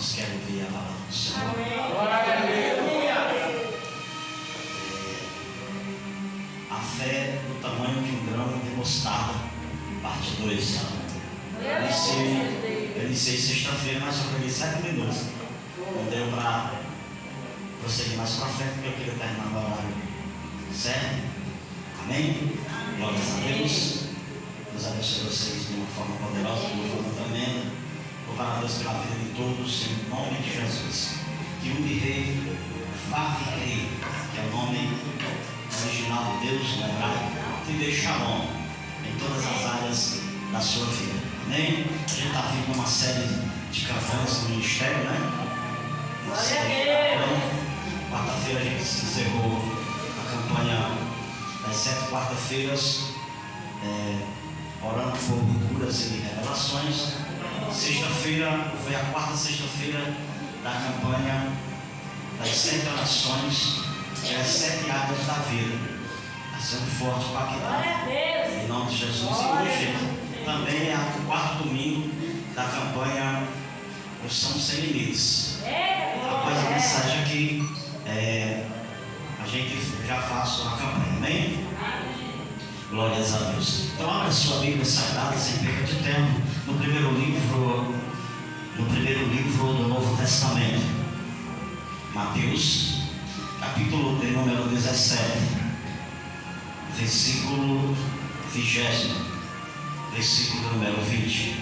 Quantos querem ouvir a palavra do Senhor? A fé do tamanho de um grão de mostarda, parte 2. Eu iniciei sexta-feira, mas eu peguei 7 minutos. Não deu para prosseguir mais para frente, porque eu queria terminar o horário certo. Amém? Glórias a Deus. Deus abençoe vocês de uma forma poderosa, de uma forma tremenda. Louvar a Deus pela vida de todos, em nome de Jesus. Que o rei, Vav-Rei, que é o nome original de Deus no hebraico, te dê shalom em todas as áreas da sua vida. Amém? A gente está vindo uma série de campanhas no ministério, né? Quarta-feira a gente encerrou a campanha das 7 quarta-feiras, orando por curas e revelações. Sexta-feira foi a quarta sexta-feira da campanha das 7 orações e as 7 áreas da vida. Está sendo forte para aqui. Em nome de Jesus. E hoje também é o 4º domingo da campanha Unção Sem Limites. Após a mensagem aqui, a gente já faz uma campanha, amém? Glórias a Deus. Então abra sua Bíblia Sagrada sem perda de tempo no primeiro livro do Novo Testamento, Mateus, capítulo de número 17, versículo 20, versículo número 20.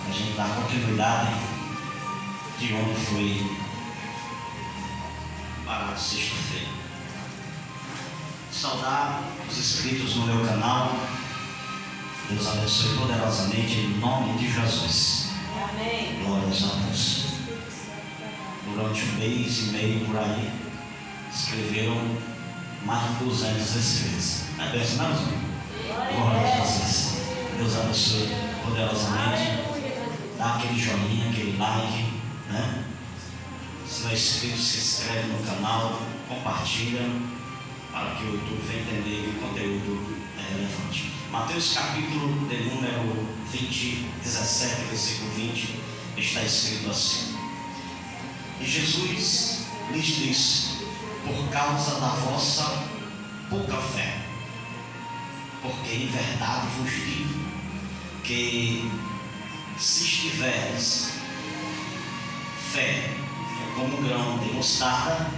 A gente dá continuidade de onde foi parado sexta-feira. Saudar os inscritos no meu canal. Deus abençoe poderosamente em nome de Jesus. Amém. Glórias a Deus. Durante um mês e meio por aí, escreveram mais de 200 inscritos. Não é bem assim, não? Glórias a Jesus. Deus abençoe poderosamente. Dá aquele joinha, aquele like, né? Se não é inscrito, se inscreve no canal, compartilha, para que o YouTube venha entender que o conteúdo é relevante. Mateus capítulo de número 20, 17, versículo 20, está escrito assim: E Jesus lhes disse: por causa da vossa pouca fé, porque em verdade vos digo que se tiveres fé como um grão de mostarda,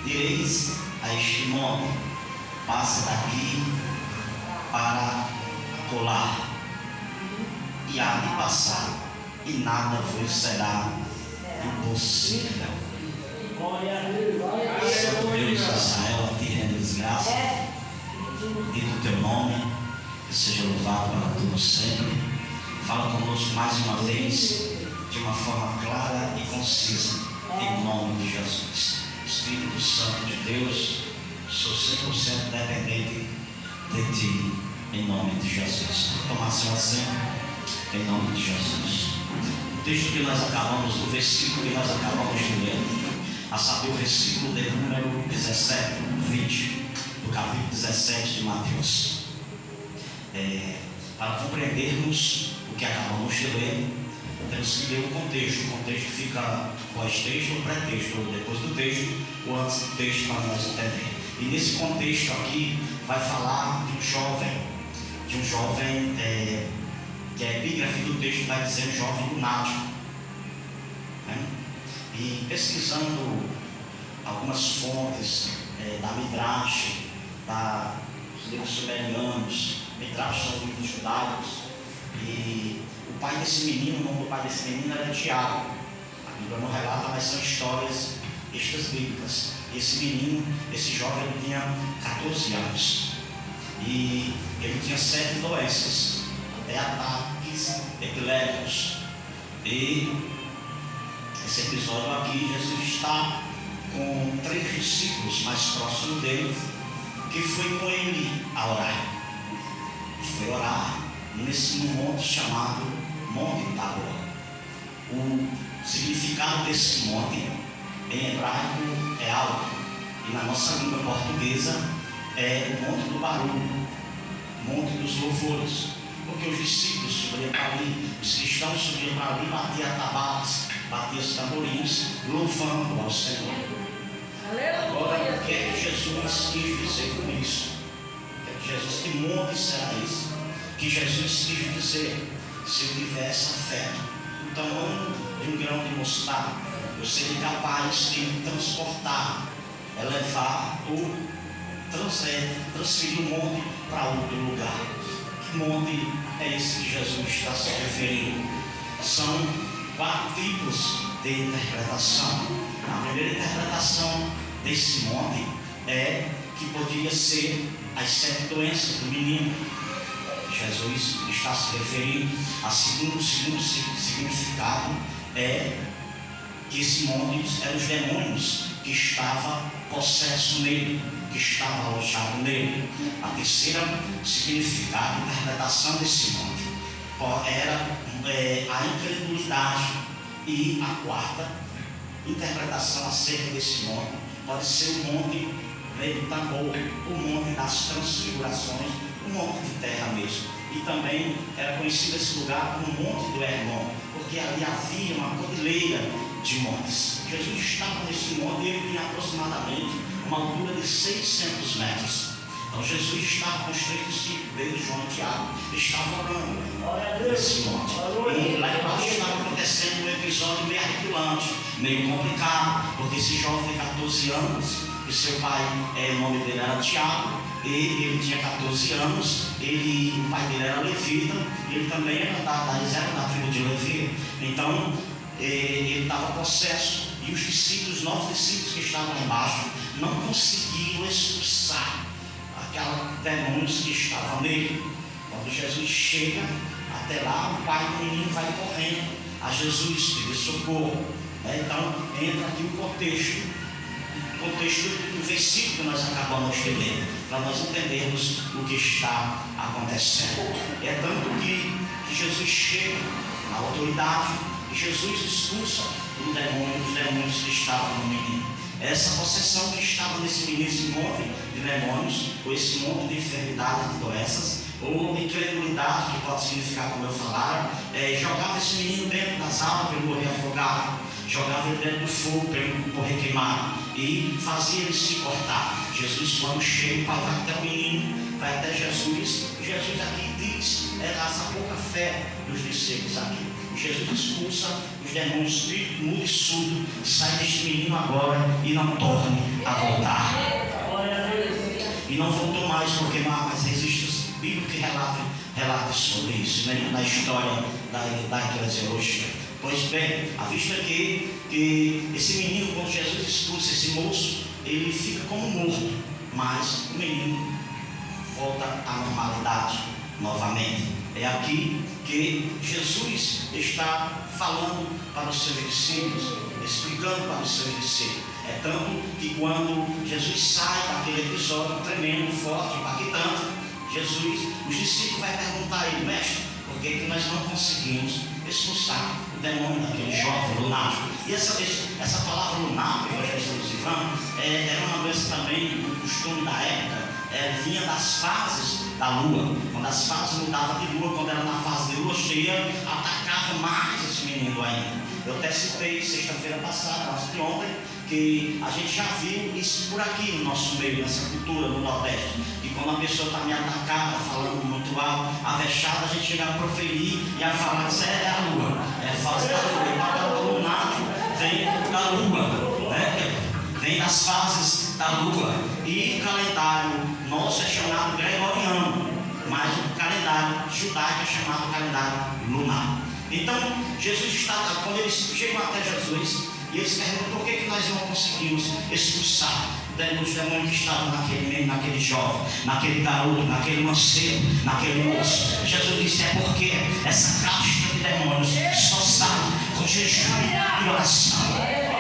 direis a este monte: passa daqui para colar, e há de passar, e nada vos será impossível. Santo Deus de Israel, a ti rendes graça, bendito o teu nome, que seja louvado para todos sempre. Fala conosco mais uma vez, de uma forma clara e concisa, em nome de Jesus. Espírito Santo de Deus, sou 100% dependente de Ti, em nome de Jesus. Tomar seu assento, em nome de Jesus. O texto que nós acabamos, o versículo que nós acabamos de ler, a saber o versículo de número 17, 20, do capítulo 17 de Mateus. Para compreendermos o que acabamos de ler, temos que ler o contexto. O contexto fica pós-texto ou pré-texto, ou depois do texto ou antes do texto, para nós entendermos. E nesse contexto aqui vai falar de um jovem, que a epígrafe do texto vai dizer jovem lunático, né? E pesquisando algumas fontes da Midrash, dos livros sumerianos, Midrash são livros judaicos, e o pai desse menino, o nome do pai desse menino era Tiago. A Bíblia não relata, mas são histórias extras bíblicas. Esse menino, esse jovem, ele tinha 14 anos e ele tinha 7 doenças, até ataques epilépticos. E esse episódio aqui, Jesus está com 3 discípulos mais próximos dele, que foi com ele a orar. Foi orar num monte chamado Monte Tabor. O significado desse monte em hebraico é alto, e na nossa língua portuguesa é o Monte do Barulho, Monte dos Louvores, porque os discípulos subiam para ali, os cristãos subiam para ali, batiam atabaques, batia os tamborins, louvando ao Senhor. Agora, o que é que Jesus quis dizer com isso? O que é que Jesus, que monte será isso? Que Jesus quis dizer: se eu tivesse afeto, o tamanho de um grão de mostarda, eu seria capaz de me transportar, elevar ou transferir o monte para outro lugar. Que monte é esse que Jesus está se referindo? São 4 tipos de interpretação. A primeira interpretação desse monte é que podia ser as 7 doenças do menino. Jesus está se referindo a segundo significado é que esse monte eram os demônios que estavam possesso nele, que estava alojado nele. A terceira significado, interpretação desse monte era a incredulidade. E a quarta interpretação acerca desse monte pode ser o monte do Tabor, o monte das transfigurações, o monte de terra mesmo. E também era conhecido esse lugar como Monte do Hermon, porque ali havia uma cordilheira de montes. Jesus estava nesse monte e ele tinha aproximadamente uma altura de 600 metros. Então Jesus estava com os 3 discípulos, Pedro, João e Tiago, estava orando nesse monte. E lá embaixo estava acontecendo um episódio meio arrepiante, meio complicado, porque esse jovem de 14 anos, que seu pai, o nome dele era Tiago, e ele tinha 14 anos, o pai dele era levita, ele também era da tribo de Levi. Então ele estava possesso, e os discípulos, 9 discípulos que estavam lá embaixo, não conseguiram expulsar aqueles demônios que estavam nele. Quando Jesus chega até lá, o pai do menino vai correndo a Jesus pedir socorro. Então entra aqui o contexto do versículo que nós acabamos de ler, para nós entendermos o que está acontecendo. É tanto que Jesus chega na autoridade e Jesus expulsa os demônios que estavam no menino. Essa possessão que estava nesse menino, esse monte de demônios, ou esse monte de enfermidades, de doenças, ou incredulidade, que pode significar, como eu falar, jogava esse menino dentro das águas para ele morrer afogado, jogava ele dentro do fogo para ele morrer queimado, e fazia ele se cortar. Jesus, quando chega, o pai vai até o menino, vai até Jesus, e Jesus aqui diz, essa pouca fé dos discípulos aqui. Jesus expulsa os demônios, espírito mudo e surdo, sai deste menino agora e não torne a voltar. E não voltou mais, porque mas existe Bíblia que relata sobre isso, né? Na história da eclesiologia. Pois bem, a vista que esse menino, quando Jesus expulsa esse moço, ele fica como morto, mas o menino volta à normalidade novamente. É aqui que Jesus está falando para os seus discípulos, explicando para os seus discípulos. É tanto que quando Jesus sai daquele episódio tremendo, forte, impactante, os discípulos vão perguntar a ele: mestre, por que nós não conseguimos expulsar o demônio daquele jovem lunático? E essa palavra lunático, evangelista Luciano, era uma doença também, um costume da época. Vinha das fases da lua. Quando as fases mudavam de lua, quando era na fase de lua cheia, atacava mais esse menino ainda. Eu até citei sexta-feira passada, antes de ontem, que a gente já viu isso por aqui no nosso meio, nessa cultura no Nordeste. E quando a pessoa está me atacada, falando muito alto, avexada, a gente chega a proferir e a falar que isso é a lua, é a fase da lua. E a palavra lunático vem da lua, né? Vem das fases da lua. E o calendário nosso é chamado gregoriano, mas o calendário judaico é chamado calendário lunar. Então, Jesus está, quando eles chegam até Jesus, e eles perguntam por que nós não conseguimos expulsar os demônios que estavam naquele jovem, naquele garoto, naquele mancebo, naquele moço. Jesus disse: é porque essa casta de demônios só sai com jejum e oração.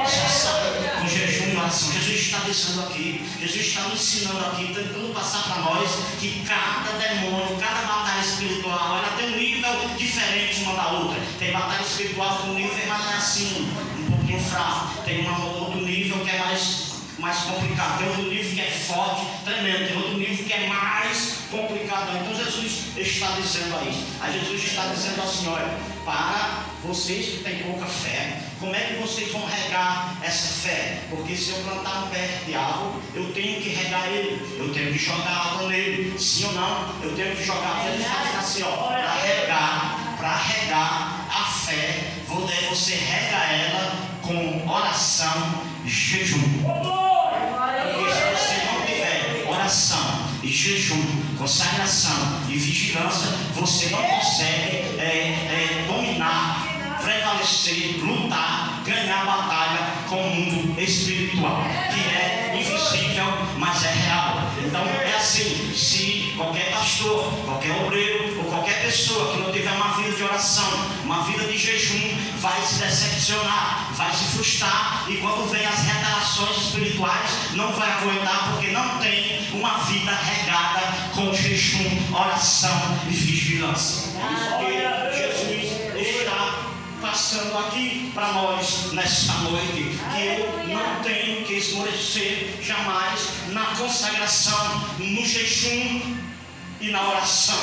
Só sai com jejum e oração. Jesus está dizendo aqui, Jesus está nos ensinando aqui, tentando passar para nós que cada demônio, cada batalha espiritual, ela tem um nível diferente uma da outra. Tem batalha espiritual com um nível mais assim, um pouquinho fraco. Tem outro nível que é mais complicado. Tem outro nível que é forte, tremendo. Tem outro nível que é mais complicado. Então Jesus está dizendo a isso. Aí Jesus está dizendo assim: olha, para vocês que têm pouca fé, como é que vocês vão regar essa fé? Porque se eu plantar um pé de árvore, eu tenho que regar ele, eu tenho que jogar água nele, sim ou não? Eu tenho que jogar. Jesus está dizendo assim, ó, para regar a fé, você rega ela com oração e jejum. Porque se você não tiver oração e jejum, consagração e vigilância, você não consegue dominar, prevalecer, lutar, ganhar a batalha com o mundo espiritual, que é invisível, mas é real. Então é assim: se qualquer pastor, qualquer obreiro ou qualquer pessoa que não tiver uma vida de oração, uma vida de jejum, vai se decepcionar, vai se frustrar, e quando vem as retaliações espirituais, não vai aguentar, porque não tem uma vida regada com jejum, oração e vigilância. Porque Jesus está passando aqui para nós nessa noite, que eu não tenho que esmorecer jamais na consagração, no jejum e na oração.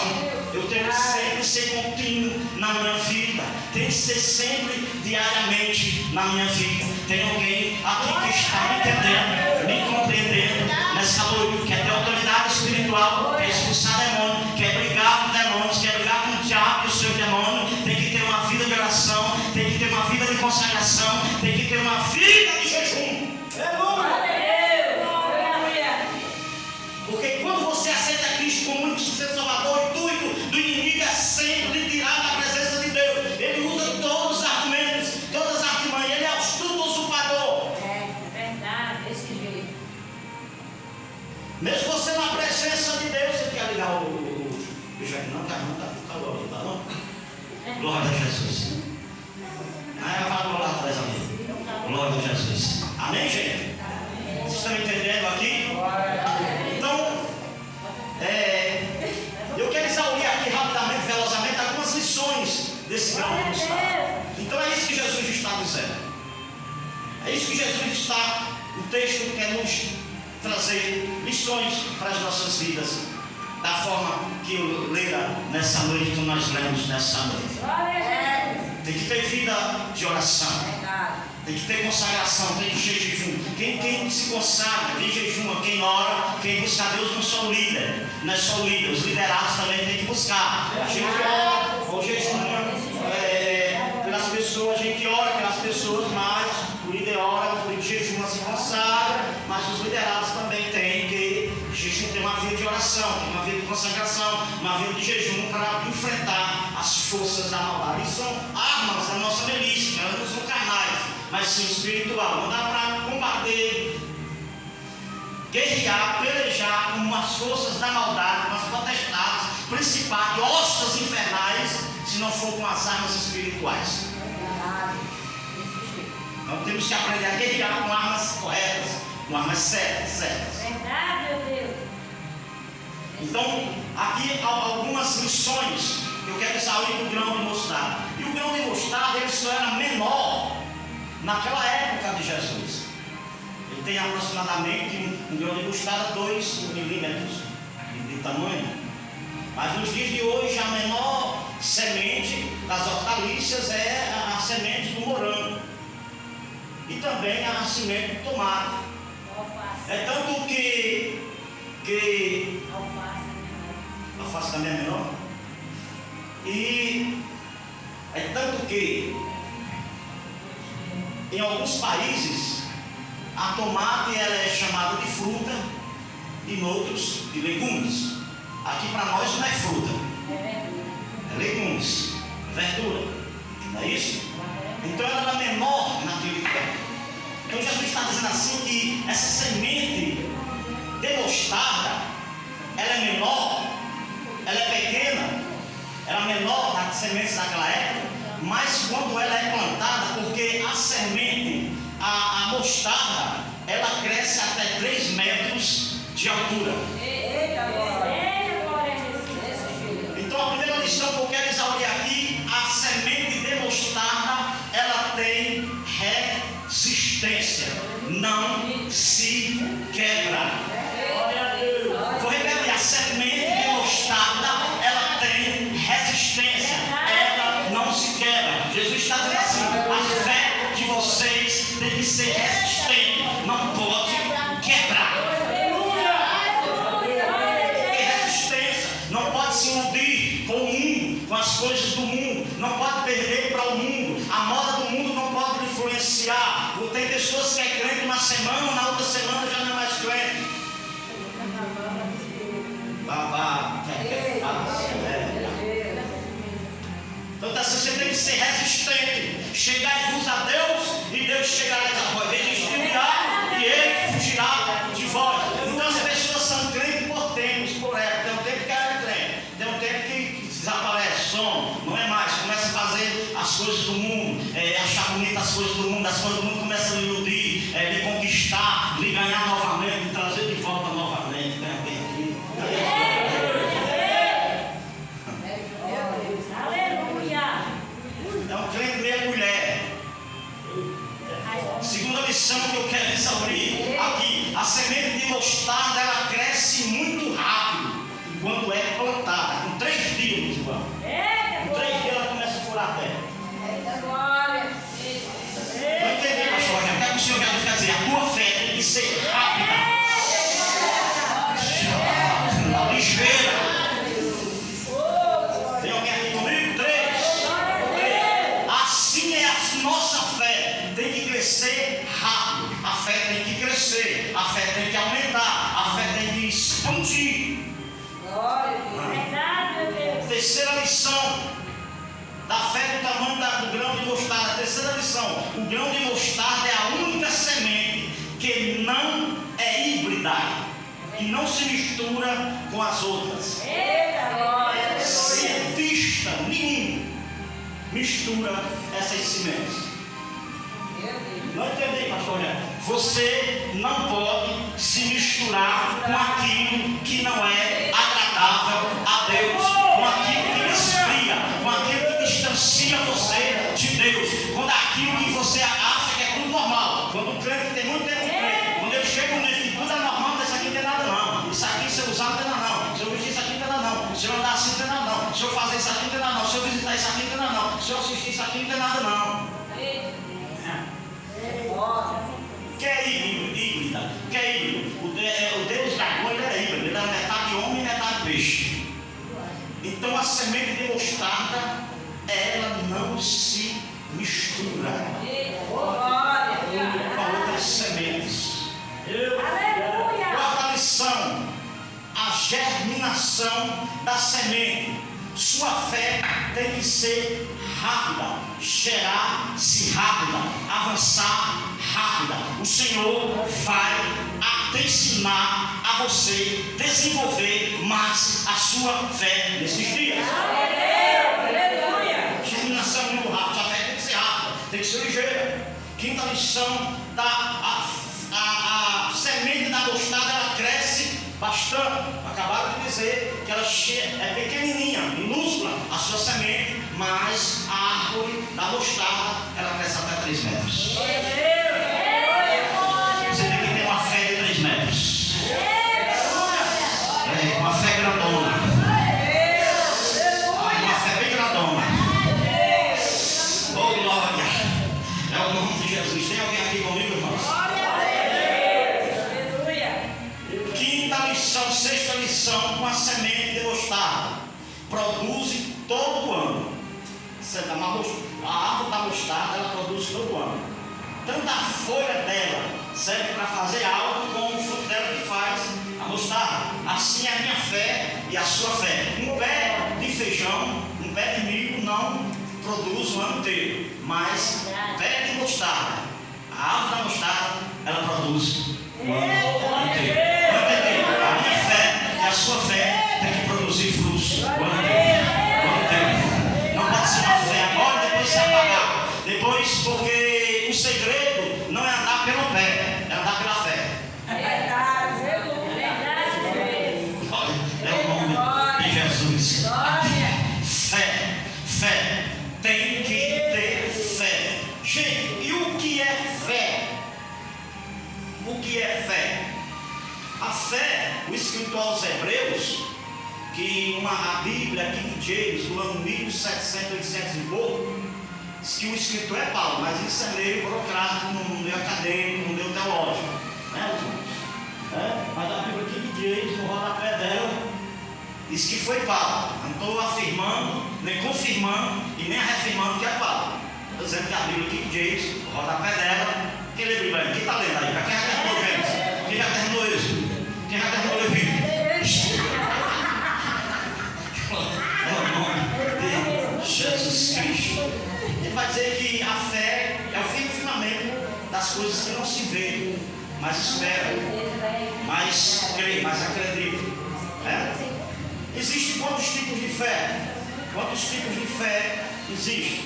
Eu tenho que sempre ser contínuo na minha vida, tem que ser sempre diariamente na minha vida. Tem alguém aqui que está me entendendo, me compreendendo nessa noite, quer ter autoridade espiritual, quer expulsar demônio, quer brigar com demônios, quer brigar com o diabo e o seu demônio, tem que ter uma vida de oração, tem que ter uma vida de consagração, tem que ter uma vida de jejum. Porque quando você aceita Cristo como único sujeito salvador, o intuito do inimigo é sempre lhe tirar da presença de Deus. Ele usa todos os argumentos, todas as artimanhas, ele é o astuto usurpador. É verdade, desse jeito. Mesmo você na presença de Deus, você quer ligar o jardim? Não, cara, não está com calor, tá bom? Glória a Jesus. Aí vai lá atrás, amém. Glória a Jesus. Amém, gente? Vocês estão entendendo aqui? Então, eu quero exaurir aqui rapidamente, velozmente, algumas lições desse grão de mostarda. Então é isso que Jesus está dizendo. É isso que Jesus está, o texto quer nos trazer lições para as nossas vidas, da forma que eu leia nessa noite, que nós lemos nessa noite. Tem que ter vida de oração, tem que ter consagração, tem que ter jejum. Quem se consagra, quem jejuma, quem ora, quem busca a Deus, não só o líder, não é só o líder, os liderados também têm que buscar. A gente ora ou jejuma pelas pessoas, a gente ora pelas pessoas, mas o líder ora, o líder jejuma, se consagra, mas os liderados também têm que jejum, ter uma vida de oração, ter uma vida de consagração, uma vida de jejum para enfrentar as forças da maldade. Isso são armas da nossa milícia, elas não são carnais, mas sim espiritual. Não dá para combater, guerrear, pelejar com as forças da maldade, com as potestades, principados, hostas infernais, se não for com as armas espirituais. Então temos que aprender a guerrear com armas corretas, com armas certas. Verdade, meu Deus. Então, aqui há algumas lições que eu quero exaurir do grão de mostarda. E o grão de mostarda, ele só era menor naquela época de Jesus. Ele tem aproximadamente um grão de mostarda 2 milímetros de tamanho. Mas nos dias de hoje, a menor semente das hortaliças é a semente do morango. E também a semente do tomate. É tanto que alface também é menor. E é tanto que em alguns países a tomate ela é chamada de fruta e em outros de legumes. Aqui para nós não é fruta, é legumes, verdura, não é isso? Então ela era menor naquele tempo. Então Jesus está dizendo assim que essa semente de mostarda, ela é menor, ela é pequena, ela é menor das sementes daquela época, mas quando ela é plantada, porque a semente, a mostarda, ela cresce até 3 metros de altura. Então a primeira lição que eu quero exaurir aqui, a semente de mostarda, ela tem resistência, não se quebra. Vou repetir, a semente de mostarda ser resistente, não pode quebrar. Porque resistência não pode se iludir com o mundo, com as coisas do mundo, não pode perder para o mundo, a moda do mundo não pode lhe influenciar. Tem pessoas que é crente uma semana, na outra semana já não é mais crente. Babá, que é fácil, Então você tem que ser resistente. Chegai-vos a Deus e Deus chegará a vós. Resistir o diabo e ele fugirá de vós. Então as pessoas são crentes por tempos, por época. Tem um tempo que era crente, tem um tempo que desaparece, some, não é mais. Começa a fazer as coisas do mundo, achar bonita as coisas do mundo começam a lhe iludir, lhe conquistar, lhe ganhar novamente, lhe trazer de volta novamente. Tem alguém aqui? É um crente meia mulher. Segunda lição que eu quero descobrir aqui: a semente de mostarda ela cresce muito rápido quando é plantada. Com 3 dias, meus irmãos. Com 3 dias ela começa a furar a terra. Não entendi, pastor. Eu quero que o senhor quer dizer: a tua fé tem que ser rápida, ligeira. Tem alguém aqui comigo? 3. Assim é a nossa fé. Tem que crescer rápido. A fé tem que crescer. A fé tem que aumentar. A fé tem que expandir. Terceira lição da fé do tamanho do grão de mostarda. Terceira lição: o grão de mostarda é a única semente que não é híbrida e não se mistura com as outras. Cientista nenhum mistura essas sementes. Não entendi, pastor? Você não pode se misturar com aquilo que não é agradável a Deus, com aquilo que esfria, com aquilo que distancia você de Deus, quando aquilo que você acha que é tudo normal. Quando o crente tem muito tempo de crente, quando eu chego nisso que tudo é normal, isso aqui não tem nada não. Isso aqui se eu usar não tem nada não. Se eu vestir isso aqui não tem nada não. Se eu andar assim não tem nada não. Se eu fazer isso aqui não tem nada não. Se eu visitar isso aqui não tem nada não. Se eu assistir isso aqui não tem nada não. Que é híbrida? Que é híbrido? O Deus dragão ele era híbrido, ele era metade homem e metade peixe. Então a semente de mostarda ela não se mistura com outras sementes. Quarta lição: a germinação da semente. Sua fé tem que ser rápida, gerar-se rápida, avançar rápida. O Senhor vai te ensinar a você desenvolver mais a sua fé nesses dias. Germinação é muito rápida, a fé tem que ser rápida, tem que ser ligeira. Quinta lição: a semente da mostarda ela cresce bastante. Acabaram de dizer que ela é pequenininha, minúscula a sua semente, mas a árvore da mostarda ela cresce até 3 metros. Você tem que ter uma fé de 3 metros. Uma fé grandona. Uma fé bem grandona. Oh, glória! É o nome de Jesus. Tem alguém aqui comigo, irmãos? Sexta lição: com a semente de mostarda produz todo ano. A árvore da mostarda ela produz todo ano. Tanto a folha dela serve para fazer algo, como o fruto dela que faz a mostarda. Assim é a minha fé e a sua fé. Um pé de feijão, um pé de milho não produz o ano inteiro, mas um pé de mostarda, a árvore da mostarda, ela produz o ano inteiro. A minha fé e a sua fé tem que produzir frutos. Não pode ser uma fé agora e depois se apagar. Depois, porque o segredo não é andar pelo pé, é andar pela fé. É o nome de Jesus. Fé. Tem que ter fé. Gente, e o que é fé? O que é fé? A fé, o escritor aos Hebreus, que a Bíblia aqui de James, do ano 1700, 800 e pouco, Diz que o escritor é Paulo, mas isso é meio burocrático, no meio acadêmico, no meio teológico, né, os irmãos? Mas a Bíblia King James, no rodapé dela, diz que foi Paulo. Não estou afirmando, nem confirmando e nem reafirmando que é Paulo. Estou dizendo que a Bíblia King James, no rodapé dela, quem lê a Bíblia aí? Quem está lendo aí? Quem já terminou James? Quem já terminou Êxodo? Quem já terminou Levítico? O nome de Jesus Cristo. Ele vai dizer que a fé é o firmamento das coisas que não se vê, mas espera, mas crê, mas acredita. Existem quantos tipos de fé? Quantos tipos de fé existem?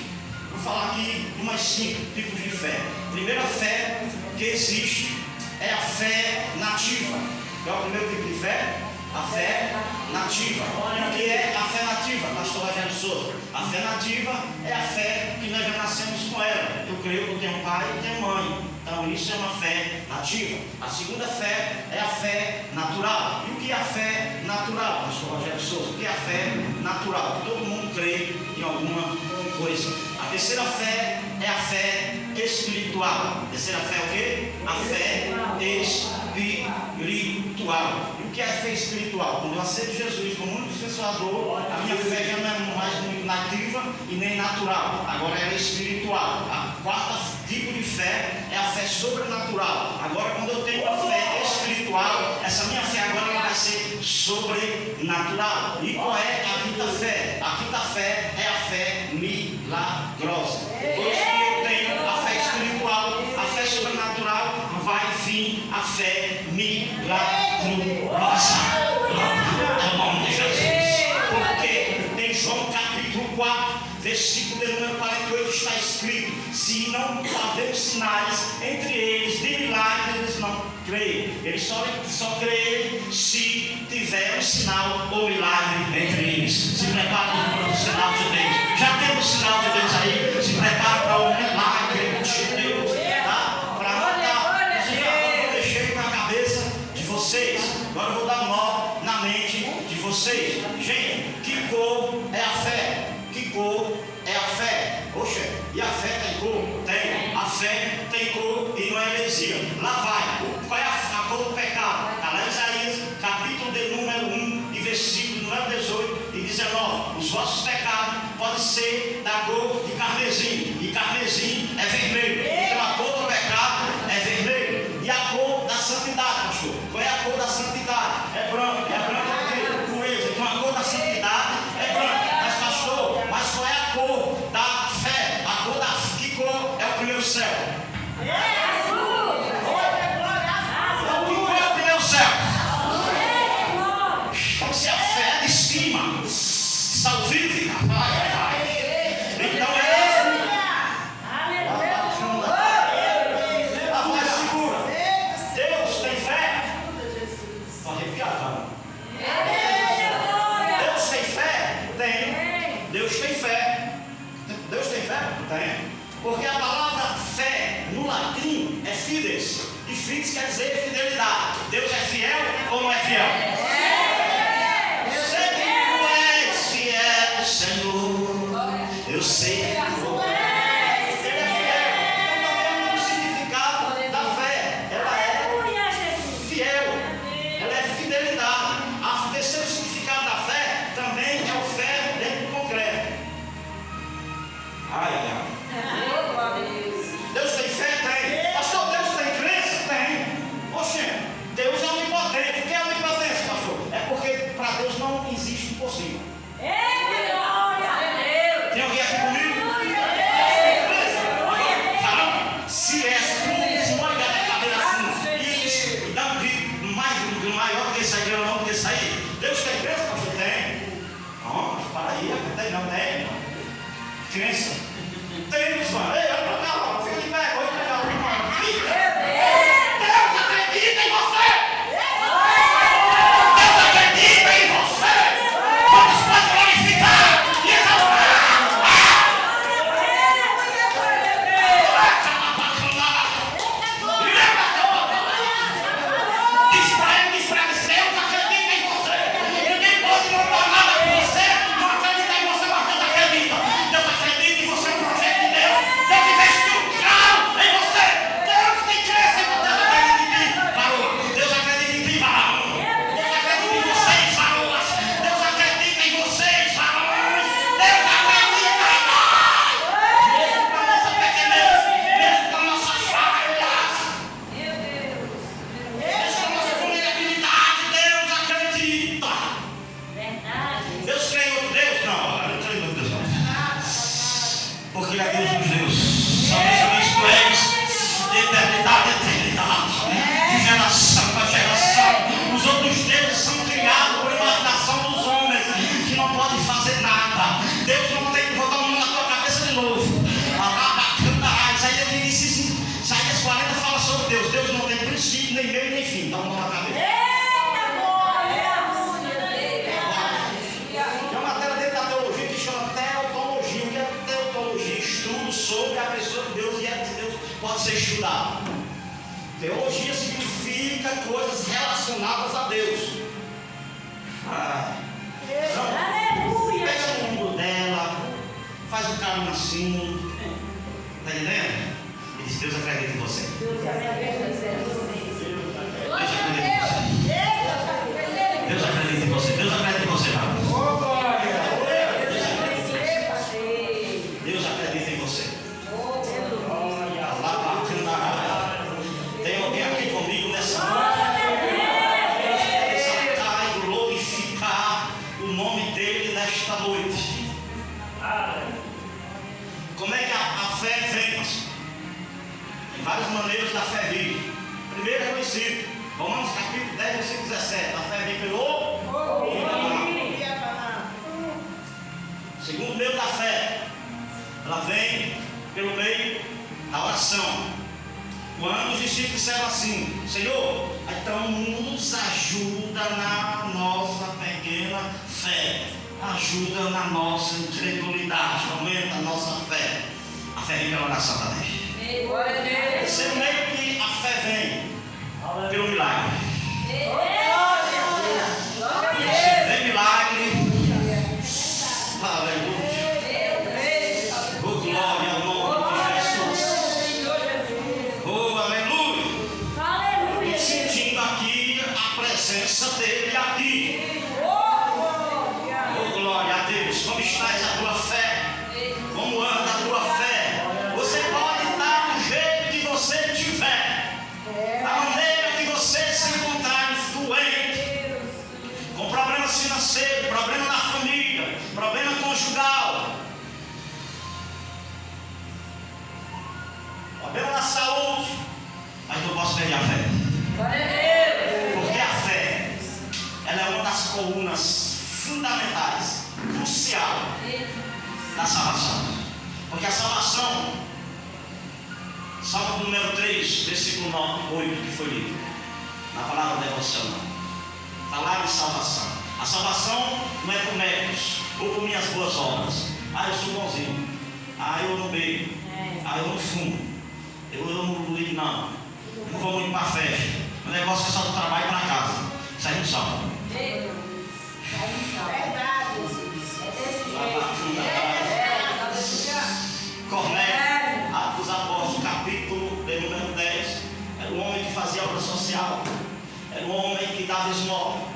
Vou falar aqui de umas 5 tipos de fé. A primeira fé que existe é a fé nativa. Qual é o primeiro tipo de fé? A fé nativa. O que é a fé nativa, pastor Rogério Souza? A fé nativa é a fé que nós já nascemos com ela. Eu creio que eu tenho pai e tenho mãe. Então isso é uma fé nativa. A segunda fé é a fé natural. E o que é a fé natural, pastor Rogério Souza? O que é a fé natural? Todo mundo crê em alguma coisa. A terceira fé é a fé espiritual. A terceira fé é o quê? A fé espiritual. E o que é a fé espiritual? Quando eu aceito Jesus como único Salvador, a minha fé já não é mais muito nativa e nem natural. Agora ela é espiritual. A quarta tipo de fé é a fé sobrenatural. Agora, quando eu tenho uma fé espiritual, essa minha fé agora ela vai ser sobrenatural. E qual é a quinta fé? A quinta fé é a fé milagrosa. Depois que eu tenho a fé espiritual, a fé sobrenatural, vai vir a fé milagrosa. É o nome de Jesus. Porque em João capítulo 4, versículo de número 48 está escrito: se não haver sinais entre eles de milagres, eles não creem. Eles só creem se tiver um sinal ou milagre entre eles. Se prepara para o sinal de Deus. Já tem o sinal de Deus aí? Se prepara para o milagre de Deus. Tá? Para anotar. Eu vou mexer com a cabeça de vocês. Agora eu vou dar um nó na mente de vocês. Gente, que cor é a fé? Que cor é a fé? Poxa, e a fé tem cor? Tem. A fé tem cor e não é heresia. Lá vai. Qual é a cor do pecado? Está lá em Isaías, capítulo de número 1 e versículo número 18 e 19. Os vossos pecados podem ser da cor de carmesim. E carmesim é vermelho. Então a cor do pecado é vermelho. E a cor da santidade, pastor? Qual é a cor da santidade? É branco. É branco porque pureza. Então a cor da santidade é branca. Mas pastor, mas qual é a cor da fé? A cor da que cor é o primeiro céu? Que cor é o primeiro céu? Então se a fé é de cima, salvífica, então é segura. Deus tem fé. Pode arrepiar, tá? Deus tem fé? Tem. Deus tem fé. Deus tem fé? Tem. Porque a palavra fé no latim é fides. E fides quer dizer fidelidade. Deus é fiel ou não é fiel? Eu sei que tu és fiel, Senhor. Eu sei que tu és. Ele é fiel. Então também é um significado da fé. Ela é fiel. Ela é fidelidade. O terceiro significado da fé também é o fé dentro do concreto. Ai, ai, ai. Deus tem fé? Tem. Pastor, Deus tem crença? Tem. Oxe, Deus é onipotente. O que é onipotência, pastor? É porque para Deus não existe impossível. Tem alguém aqui comigo? Se és tu, se não ligar na cadeira assim e dá um grito maior do que isso aí, não do que isso aí. Deus tem crença, pastor? Tem. Não, para aí, não tem. Crença. Tem, mano. Ei, olha pra cá, mano. Fica de pé, vou entregar o mano. Fica. Deus acredita em você. Deus acredita em você. Vamos para glorificar e exaltar. Diz pra ele, Deus acredita em você. Ninguém pode mudar nada com você. Não acredita em você, mas Deus acredita. Deus acredita em você, o projeto de Deus. fazer nada. Deus não tem que botar a mão na tua cabeça de novo. Isaías 40 fala sobre Deus. Deus não tem princípio, nem meio, nem fim. Dá uma mão na cabeça. Tem uma matéria dentro da teologia que chama teotologia. O que é teotologia? Estudo sobre a pessoa de Deus e é de Deus pode ser estudado. Teologia significa coisas relacionadas a Deus. Então, pega o mundo dela, faz o caminho assim. Está entendendo? E diz: Deus acredita em você. Deus acredita em você. Deus acredita em você. Deus acredita em você, Deus acredita em você. Tem alguém aqui comigo nessa noite? Exaltar e glorificar o nome dele nesta noite. Como é que a fé vem? Tem várias maneiras da fé vir. Primeiro é conhecido. Romanos capítulo 10, versículo 17. A fé vem pelo ouvir. Segundo meio da fé, ela vem pelo meio da oração. Quando os discípulos disseram assim: Senhor, então nos ajuda na nossa pequena fé. Ajuda na nossa incredulidade. Aumenta a nossa fé. A fé vem pela oração também. Você meio que a fé vem pelo milagre. Vem milagre. Aleluia. Oh, glória ao nome de Jesus. Oh, aleluia. Estou sentindo aqui a presença dele aqui. Oh, glória a Deus. Como estás a tua fé? Como anda a tua fé? Você pode estar do jeito que você tiver, da maneira que você se encontrar doente, com problemas financeiros, problema na família, problema conjugal, problema na saúde, mas não posso perder a fé. Porque a fé, ela é uma das colunas fundamentais, crucial da salvação. Porque a salvação, Salmo número 3, versículo 9, 8, que foi lido na palavra devocional, falar em salvação. A salvação não é por méritos ou por minhas boas obras. Eu sou bonzinho. Eu não bebo. Eu não fumo. Eu não ligo, não. Eu não vou muito para a festa. O negócio é só do trabalho para casa. Isso aí não salva. Cornélio, Atos dos Apóstolos, capítulo de número 10, era um homem que fazia obra social, era um homem que dava esmola,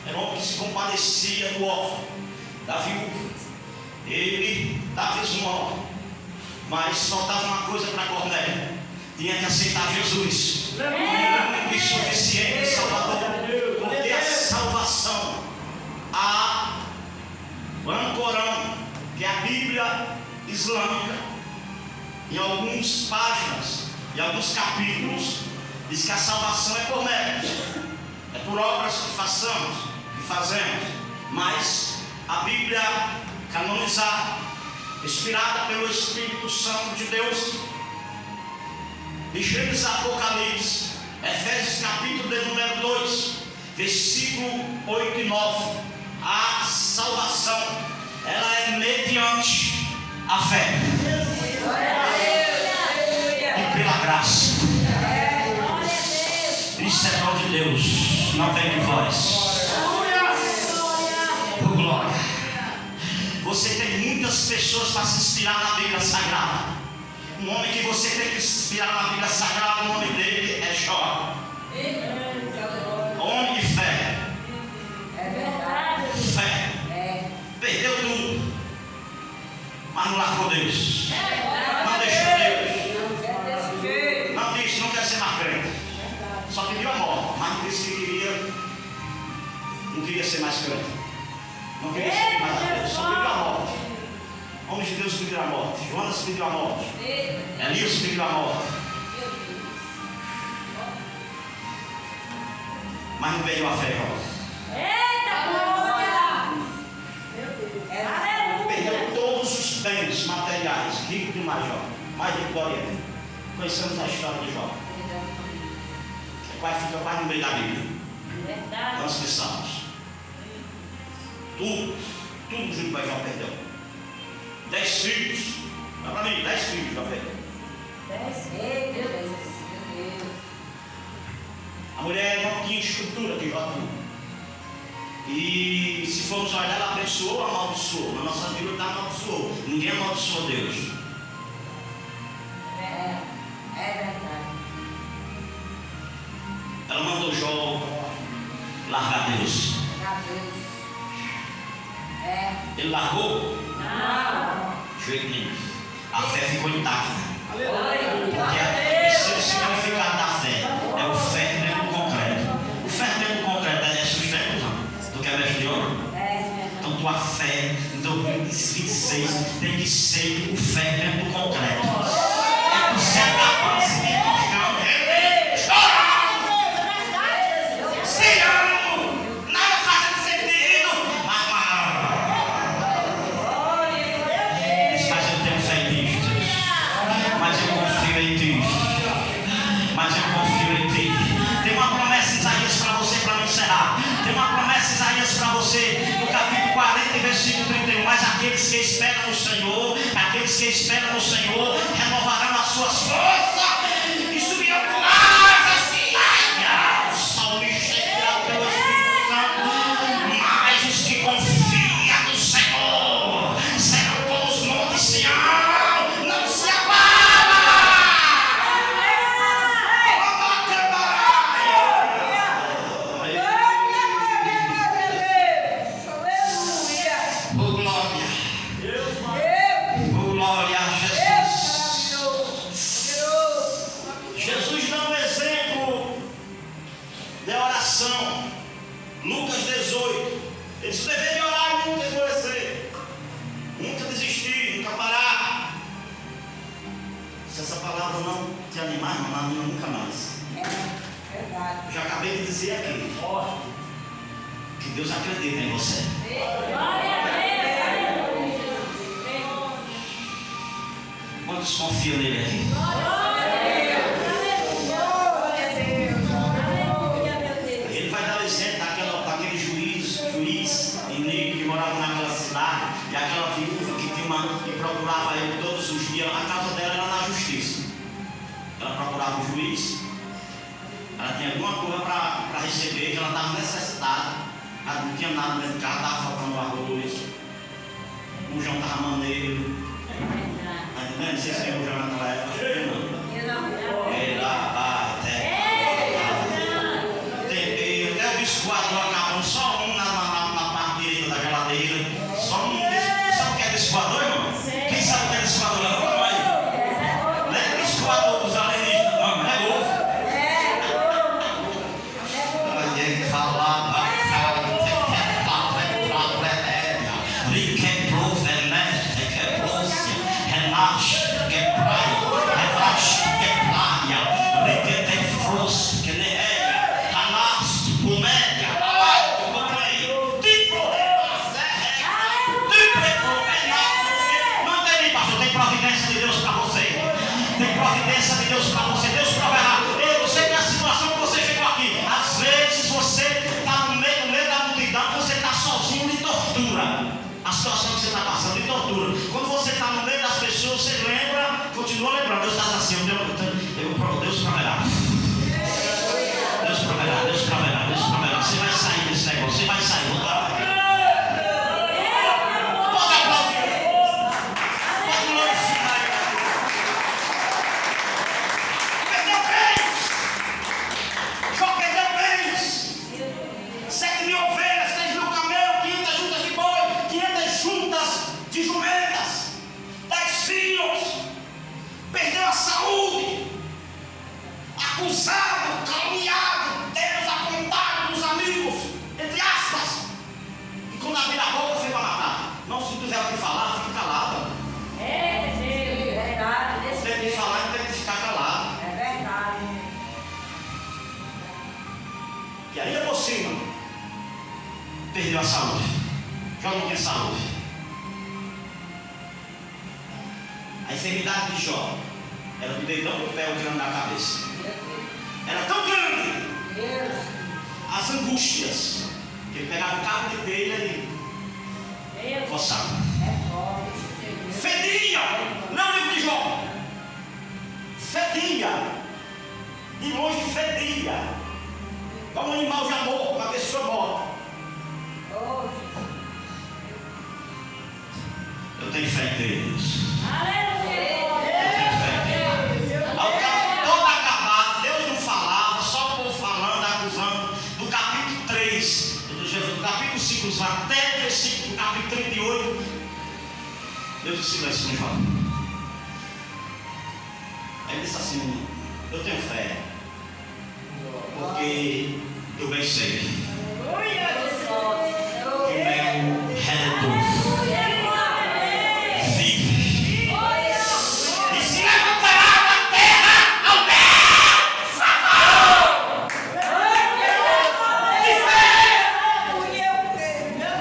era um homem que se compadecia do órfão, da viúva. Ele dava esmola, mas faltava uma coisa para Cornélio: tinha que aceitar Jesus como único e suficiente Salvador. Porque a salvação, o Alcorão, que é a Bíblia islâmica, em algumas páginas, em alguns capítulos, diz que a salvação é por méritos, é por obras que fazemos, mas a Bíblia canonizada, inspirada pelo Espírito Santo de Deus, de Gênesis a Apocalipse, Efésios capítulo de número 2, versículo 8 e 9, a salvação, ela é mediante a fé e pela graça. Isso é dom de Deus, não vem de vós. Por glória. Você tem muitas pessoas para se inspirar na Bíblia Sagrada. Um homem que você tem que se inspirar na Bíblia Sagrada, o nome dele é Jó. Homem de fé. Fé. Perdeu tudo, mas não largou Deus. Não deixou Deus. Não disse, não quer ser mais crente. Só pediu a morte, mas não disse que não queria ser mais crente. Não queria ser mais crente. Só pediu a morte. Homens de Deus pediram a morte. Jonas pediu a morte. Elias pediu a morte. Mas não veio a fé, irmão. Eita, glória! bens materiais, rico demais, Jó, mais rico do Oriente. Conhecemos a história de Jó. Fica quase no meio da Bíblia. Verdade. Antes de Salmos. Tudo junto com Jó perdeu. 10 filhos. Dá para mim, 10 filhos Jó perdeu. 10 filhos. A mulher não tinha estrutura que Jó tinha. E se formos olhar, ela abençoou ou amaldiçoou? Na nossa Bíblia está amaldiçoou. Ninguém amaldiçoou Deus. É verdade. Ela mandou Jó largar Deus. Ele largou? Não. De jeito nenhum. A fé ficou intacta. Aleluia. Porque o significado da fé é o ferro dentro do concreto. O ferro dentro do concreto é sustento, não? Do quebra de ouro. Então tua fé em 2026 tem que ser o ferro dentro do concreto. É você é capaz de mas eu confio em ti. Tem uma promessa em Isaías para você, para não encerrar. Tem uma promessa em Isaías para você, no capítulo 40, versículo 31. Mas aqueles que esperam no Senhor, renovarão as suas forças e subirão com asas de águia. O salmista inspirado pelo Espírito Santo. Mas os que confiam no Senhor serão como os montes de Sião, não se abalam. Lucas 18, eles deveriam orar e nunca esmorecer, nunca desistir, nunca parar. Se essa palavra não te animar, não anima nunca mais. Eu já acabei de dizer aqui que Deus acredita em você. Glória a Deus. Quantos confiam nele aqui? Ele vai dar o exemplo daquele juiz inimigo que morava naquela cidade, e aquela viúva que procurava ele todos os dias. A casa dela era na justiça. Ela procurava o juiz, ela tinha alguma coisa para receber, que ela estava necessitada, ela não tinha nada dentro de casa, estava faltando arroz, o bujão estava maneiro. Está entendendo? Vocês têm bujão naquela época? Eu não. Até o biscoito acabando, só um na parte direita da geladeira. Só um. Sabe o que é biscoador, irmão? Quem sabe o que é biscoador? Não é biscoador dos alienígenas, não é ovo. Providência de Deus para você. Tem providência de Deus para você. Deus proverá. Eu sei que a situação que você chegou aqui, às vezes você está no meio da multidão, você está sozinho de tortura. A situação que você está passando de tortura. Quando você está no meio das pessoas, você lembra, continua lembrando. Deus está assim, Deus proverá. Deus proverá, Deus proverá, Deus proverá. Você vai sair desse negócio, você vai sair. De jumentas, 10 filhos, perdeu a saúde, acusado, caluniado, desapontado dos amigos, entre aspas. E quando abrir a boca, foi para matar. Não, se tiver o que falar, fique calado. É verdade. Tem que falar e tem que ficar calado. É verdade. E aí é você, mano. Perdeu a saúde. Já não tinha saúde. A enfermidade de Jó era do dedão do pé, o grande da cabeça. Era tão grande as angústias que ele pegava o cabo de telha e coçava. Fedia, não livro de Jó. Fedia, de longe fedia, como um animal já morto, uma pessoa morta. Eu tenho fé em Deus. Ao tempo todo acabado, Deus não falava, só o povo falando, acusando. Do capítulo 3, do capítulo 5 até o versículo do capítulo 38, Deus disse silêncio no Jó. Aí ele disse assim: eu tenho fé, porque eu bem sei que o meu Redentor vive e se levantará da terra ao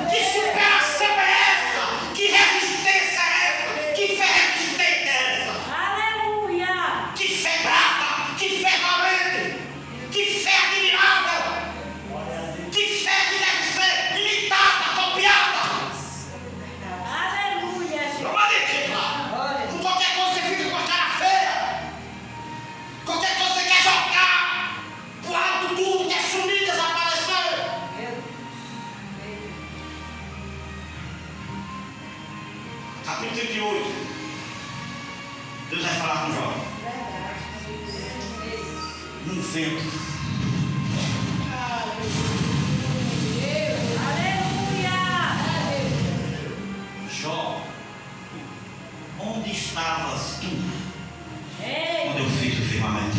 que superação é essa? Que resistência é essa? Que fé resistente é essa? Que fé brava, que fé valente, que fé admirável, que fé que deve ser imitada, copiada. Com qualquer coisa você fica com a cara feia, qualquer coisa você quer jogar pro alto tudo, quer sumir, desaparecer. Capítulo 38, Deus vai falar com Jó. Um vento. Jó, onde estavas tu quando eu fiz o firmamento?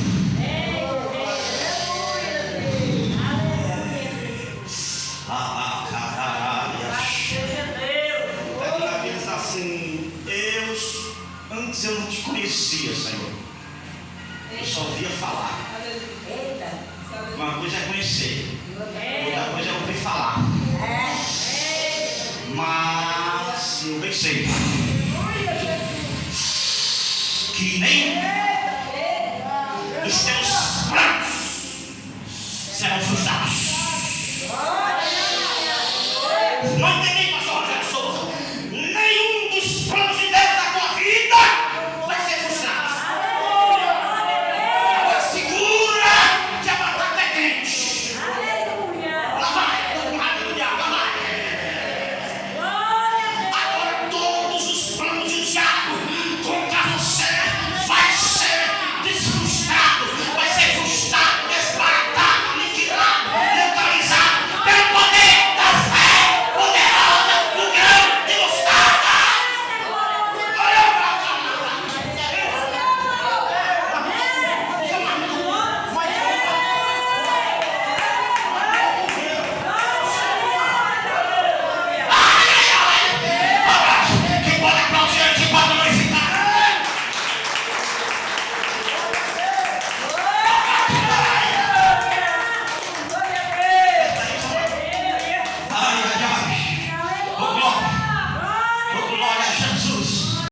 A Bíblia diz assim: antes eu não te conhecia, Senhor. Eu só ouvia falar. Uma coisa é conhecer, outra coisa é ouvir falar. Mas eu bem sei que nem os teus planos serão frustrados.